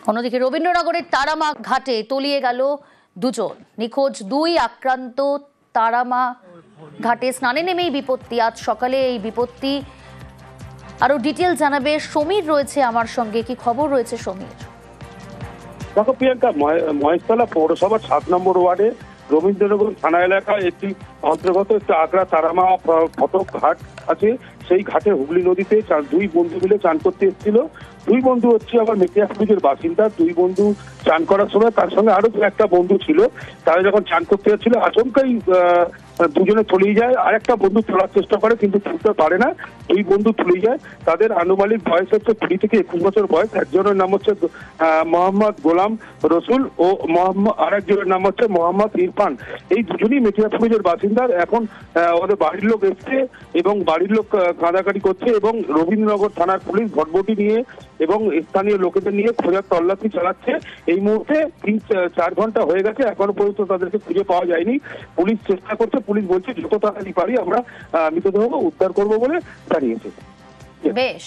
অন্যদিকে রবীন্দ্রনগরের তারামা ঘাটে তলিয়ে গেল দুজন। নিখোঁজ দুই আক্রান্ত তারামা ঘাটে স্নানে নেমেই বিপত্তি। আজ সকালে এই বিপত্তি। আরো ডিটেল জানাবে সমীর রয়েছে আমার সঙ্গে। কি খবর রয়েছে সমীর? দেখো প্রিয়াঙ্কা, মহেশতলা পৌরসভার 7 নম্বর ওয়ার্ডে রবীন্দ্রনগর থানা এলাকায় একটি অন্তর্গত একটি আগ্রা তারামা ফটক ঘাট আছে। সেই ঘাটে হুগলি নদীতে দুই বন্ধু মিলে চান করতে এসেছিল। দুই বন্ধু হচ্ছে আবার মেটিয়াপুরের বাসিন্দা। দুই বন্ধু চান করার সময় তার সঙ্গে আরো একটা বন্ধু ছিল। তারা যখন চান করতে যাচ্ছিল আচমকাই দুজনে তলিয়ে যায়। আর একটা বন্ধু তোলার চেষ্টা করে কিন্তু তুলতে পারে না। দুই বন্ধু তলিয়ে যায়। তাদের আনুমানিক বয়স হচ্ছে 20 থেকে 21 বছর বয়স। একজনের নাম হচ্ছে মোহাম্মদ গোলাম রসুল ও আরেকজনের নাম হচ্ছে মোহাম্মদ ইরফান। এই দুজনই মেটিয়াপুরের বাসিন্দা। এখন ওদের বাড়ির লোক এসছে এবং বাড়ির লোক কাঁদাকাটি করছে এবং রবীন্দ্রনগর থানার পুলিশ ভটভটি নিয়ে এবং স্থানীয় লোকেদের নিয়ে খোঁজার তল্লাশি চালাচ্ছে। এই মুহূর্তে 3-4 ঘন্টা হয়ে গেছে, এখনো পর্যন্ত তাদেরকে খুঁজে পাওয়া যায়নি। পুলিশ চেষ্টা করছে। পুলিশ বলছে যত তাড়াতাড়ি পারি আমরা মৃতদেহ উদ্ধার করবো বলে জানিয়েছে। বেশ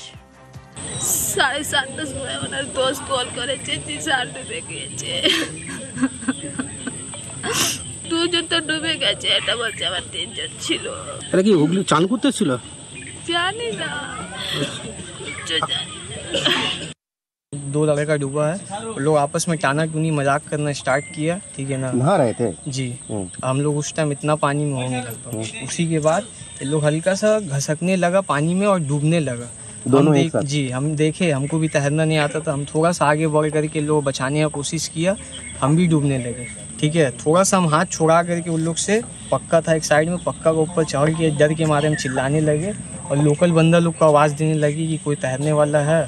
7:30 বলে ওনার দোস্ত কল করেছে যে স্যার ডুবে গিয়েছে। দুজন তো ডুবে গেছে, এটা বলছে আমার 3 জন ছিল। এটা কি হুগলি চান করতে ছিল? জানি না, दो लड़का डूबा है। लोग आपस में टाना टूनी मजाक करना स्टार्ट किया, ठीक है ना। नहा रहे थे जी। हम लोग उस टाइम इतना पानी में होने लगा। उसी के बाद ये लोग हल्का सा घसकने लगा पानी में और डूबने लगा। दोनों जी हम देखे, हमको भी तैरना नहीं आता था। हम थोड़ा सा आगे बढ़ करके लोग बचाने की कोशिश किया, हम भी डूबने लगे। ठीक है, थोड़ा सा हम हाथ छुड़ा करके उन लोग से, पक्का था एक साइड में, पक्का के ऊपर चढ़ के डर के मारे हम चिल्लाने लगे और लोकल बंदा लोग को आवाज़ देने लगी कि कोई तैरने वाला है।